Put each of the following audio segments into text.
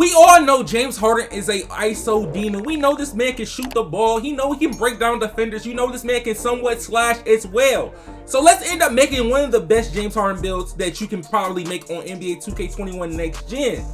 We all know James Harden is a ISO demon. We know this man can shoot the ball. He know he can break down defenders. You know this man can somewhat slash as well. So let's end up making one of the best James Harden builds that you can probably make on NBA 2K21 Next Gen.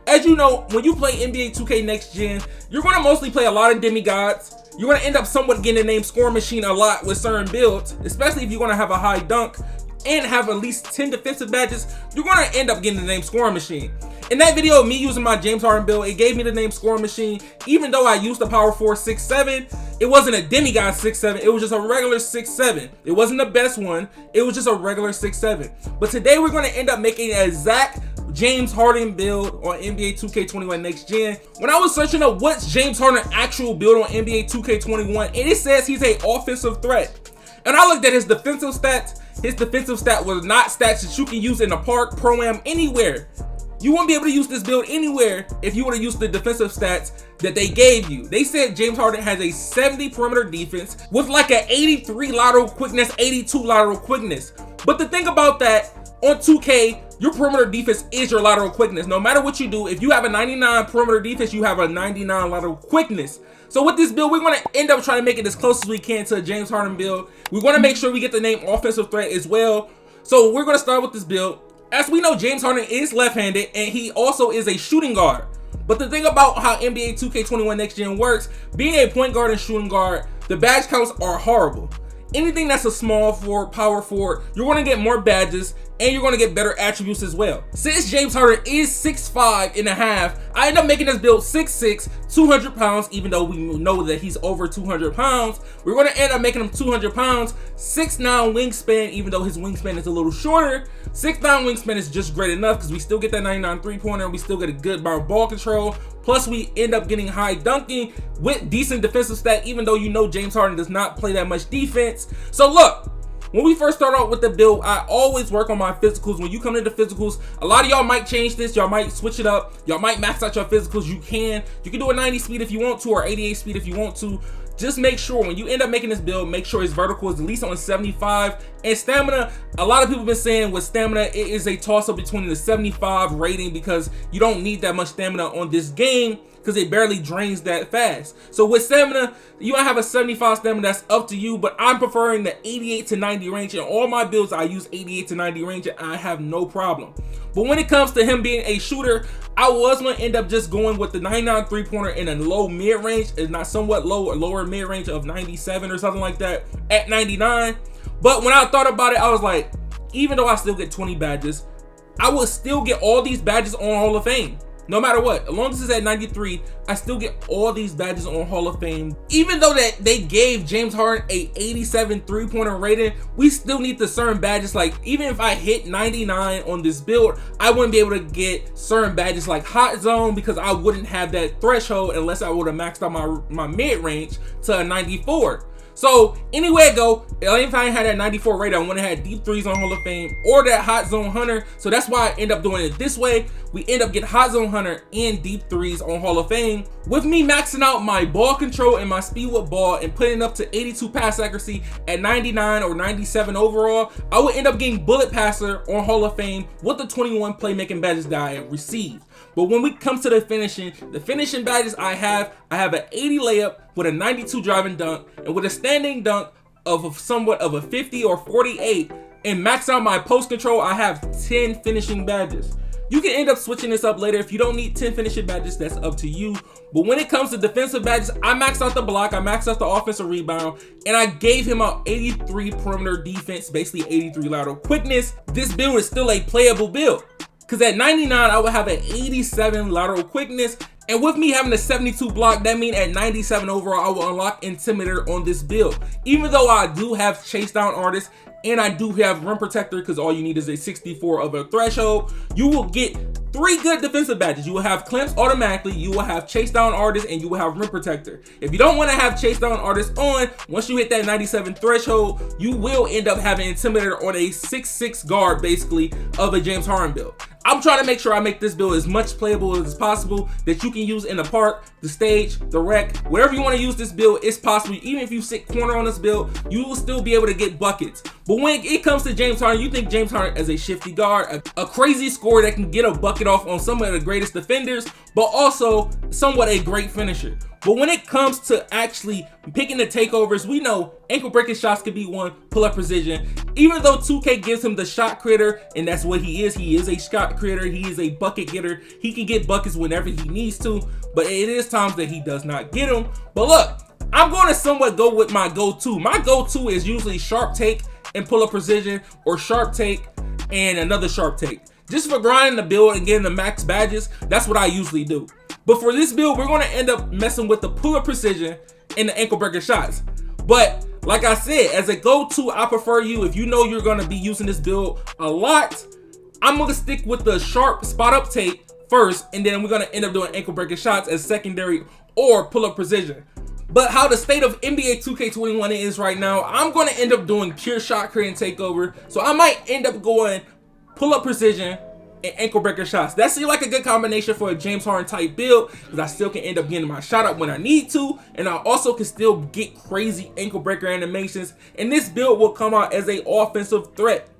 As you know, when you play NBA 2K Next Gen, you're going to mostly play a lot of demigods. You're going to end up somewhat getting the name scoring machine a lot with certain builds, especially if you're going to have a high dunk and have at least 10 defensive badges. You're going to end up getting the name scoring machine. In that video of me using my James Harden build, it gave me the name scoring machine. Even though I used the power 4 6'7", it wasn't a demigod 6'7", it was just a regular 6'7". It wasn't the best one, it was just a regular 6'7". But today we're going to end up making an exact James Harden build on NBA 2K21 Next Gen. When I was searching up what's James Harden's actual build on NBA 2K21, and it says he's an offensive threat. And I looked at his defensive stats. His defensive stat was not stats that you can use in the park, pro-am, anywhere. You won't be able to use this build anywhere if you were to use the defensive stats that they gave you. They said James Harden has a 70 perimeter defense with like an 83 lateral quickness, 82 lateral quickness. But the thing about that, on 2K, your perimeter defense is your lateral quickness. No matter what you do, if you have a 99 perimeter defense, you have a 99 lateral quickness. So with this build, we're going to end up trying to make it as close as we can to a James Harden build. We're going to make sure we get the name offensive threat as well. So we're going to start with this build. As we know, James Harden is left-handed and he also is a shooting guard. But the thing about how NBA 2K21 Next Gen works, being a point guard and shooting guard, the badge counts are horrible. Anything that's a small forward, power forward, you're going to get more badges and you're going to get better attributes as well. Since James Harden is 6'5 and a half, I end up making this build 6'6", 200 pounds, even though we know that he's over 200 pounds. We're going to end up making him 200 pounds, 6'9 wingspan, even though his wingspan is a little shorter. 6'9 wingspan is just great enough because we still get that 99 three-pointer and we still get a good ball control. Plus, we end up getting high dunking with decent defensive stat, even though you know James Harden does not play that much defense. So look, when we first start out with the build, I always work on my physicals. When you come into physicals, a lot of y'all might change this. Y'all might switch it up. Y'all might max out your physicals. You can do a 90 speed if you want to, or 88 speed if you want to. Just make sure when you end up making this build, make sure his vertical is at least on 75. And stamina, a lot of people have been saying with stamina, it is a toss-up between the 75 rating because you don't need that much stamina on this game because it barely drains that fast. So with stamina, you might have a 75 stamina, that's up to you, but I'm preferring the 88 to 90 range. In all my builds, I use 88 to 90 range and I have no problem. But when it comes to him being a shooter, I was going to end up just going with the 99 three-pointer in a low mid-range, if not somewhat low or lower mid-range of 97 or something like that at 99. But when I thought about it, I was like, even though I still get 20 badges, I will still get all these badges on Hall of Fame. No matter what, as long as it's at 93, I still get all these badges on Hall of Fame. Even though that they gave James Harden a 87 three-pointer rating, we still need the certain badges. Like, even if I hit 99 on this build, I wouldn't be able to get certain badges like Hot Zone because I wouldn't have that threshold unless I would have maxed out my mid-range to a 94. So anyway it go, if I had that 94 rating, I wouldn't have had deep threes on Hall of Fame or that Hot Zone Hunter. So that's why I end up doing it this way. We end up getting Hot Zone Hunter and deep threes on Hall of Fame. With me maxing out my ball control and my speed with ball and putting up to 82 pass accuracy at 99 or 97 overall, I would end up getting bullet passer on Hall of Fame with the 21 playmaking badges that I have received. But when we come to the finishing badges I have an 80 layup with a 92 driving dunk and with a standing dunk of somewhat of a 50 or 48, and max out my post control, I have 10 finishing badges. You can end up switching this up later. If you don't need 10 finishing badges, that's up to you. But when it comes to defensive badges, I maxed out the block, I maxed out the offensive rebound, and I gave him a 83 perimeter defense, basically 83 lateral quickness. This build is still a playable build, because at 99, I would have an 87 lateral quickness. And with me having a 72 block, that means at 97 overall, I will unlock Intimidator on this build. Even though I do have Chase Down Artist and I do have Rim Protector, because all you need is a 64 of a threshold, you will get 3 good defensive badges. You will have Clamps automatically, you will have Chase Down Artist, and you will have Rim Protector. If you don't want to have Chase Down Artist on, once you hit that 97 threshold, you will end up having Intimidator on a 6'6 guard, basically, of a James Harden build. I'm trying to make sure I make this build as much playable as possible that you can use in the park, the stage, the rec, wherever you want to use this build, it's possible. Even if you sit corner on this build, you will still be able to get buckets. But when it comes to James Harden, you think James Harden as a shifty guard, a crazy scorer that can get a bucket off on some of the greatest defenders, but also somewhat a great finisher. But when it comes to actually picking the takeovers, we know ankle breaking shots could be one, pull-up precision. Even though 2K gives him the shot creator, and that's what he is a shot creator, he is a bucket getter. He can get buckets whenever he needs to, but it is times that he does not get them. But look, I'm going to somewhat go with my go-to. My go-to is usually sharp take and pull-up precision, or sharp take and another sharp take. Just for grinding the build and getting the max badges, that's what I usually do. But for this build, we're going to end up messing with the pull-up precision and the ankle breaker shots. But like I said, as a go-to, I prefer you, if you know you're going to be using this build a lot, I'm going to stick with the sharp spot-up take first, and then we're going to end up doing ankle breaker shots as secondary or pull-up precision. But how the state of NBA 2K21 is right now, I'm going to end up doing pure shot creating takeover. So I might end up going pull-up precision and ankle breaker shots. That seems like a good combination for a James Harden type build, because I still can end up getting my shot up when I need to, and I also can still get crazy ankle breaker animations. And this build will come out as a offensive threat.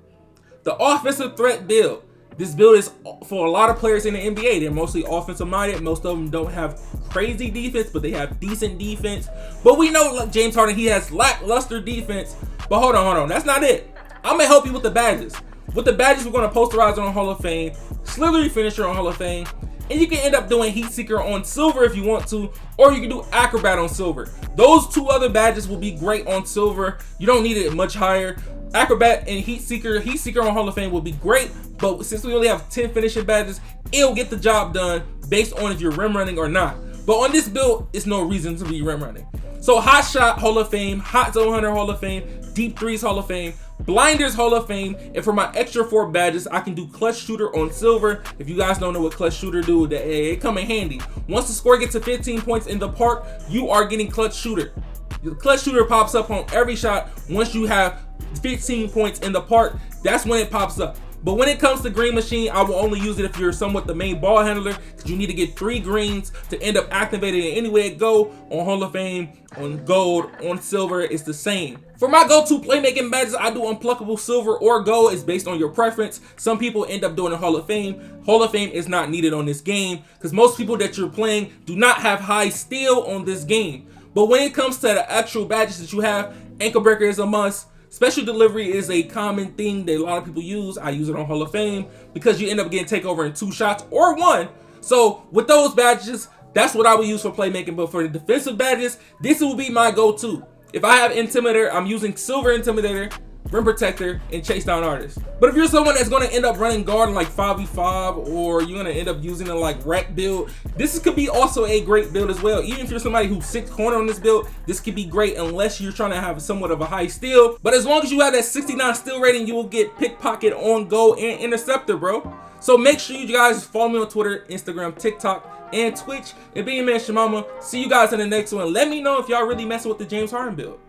The offensive threat build. This build is for a lot of players in the NBA. They're mostly offensive minded. Most of them don't have crazy defense, but they have decent defense. But we know, like James Harden, he has lackluster defense. But hold on, that's not it. I'm gonna help you with the badges. With the badges, we're gonna posterize on Hall of Fame, slithery finisher on Hall of Fame, and you can end up doing heat seeker on silver if you want to, or you can do acrobat on silver. Those two other badges will be great on silver. You don't need it much higher. Acrobat and heat seeker on Hall of Fame will be great, but since we only have 10 finishing badges, it'll get the job done based on if you're rim running or not. But on this build, it's no reason to be rim running. So hot shot Hall of Fame, hot zone hunter Hall of Fame, deep threes Hall of Fame, blinders Hall of Fame, and for my extra 4 badges, I can do clutch shooter on silver. If you guys don't know what clutch shooter do, it come in handy. Once the score gets to 15 points in the park, you are getting clutch shooter. The clutch shooter pops up on every shot. Once you have 15 points in the park, that's when it pops up. But when it comes to green machine, I will only use it if you're somewhat the main ball handler, because you need to get 3 greens to end up activating it any way it go. On Hall of Fame, on gold, on silver, it's the same. For my go-to playmaking badges, I do unpluckable silver or gold. It's based on your preference. Some people end up doing a Hall of Fame. Hall of Fame is not needed on this game, because most people that you're playing do not have high steal on this game. But when it comes to the actual badges that you have, ankle breaker is a must. Special delivery is a common thing that a lot of people use. I use it on Hall of Fame because you end up getting takeover in 2 shots or 1. So with those badges, that's what I would use for playmaking. But for the defensive badges, this will be my go-to. If I have Intimidator, I'm using Silver Intimidator, Rim Protector, and Chase Down Artist. But if you're someone that's going to end up running guard in like 5v5, or you're going to end up using a like rec build, this could be also a great build as well. Even if you're somebody who's 6 corner on this build, this could be great unless you're trying to have somewhat of a high steal. But as long as you have that 69 steal rating, you will get pickpocket, on goal, and interceptor, bro. So make sure you guys follow me on Twitter, Instagram, TikTok, and Twitch. And being your man ChaMoma, see you guys in the next one. Let me know if y'all really messing with the James Harden build.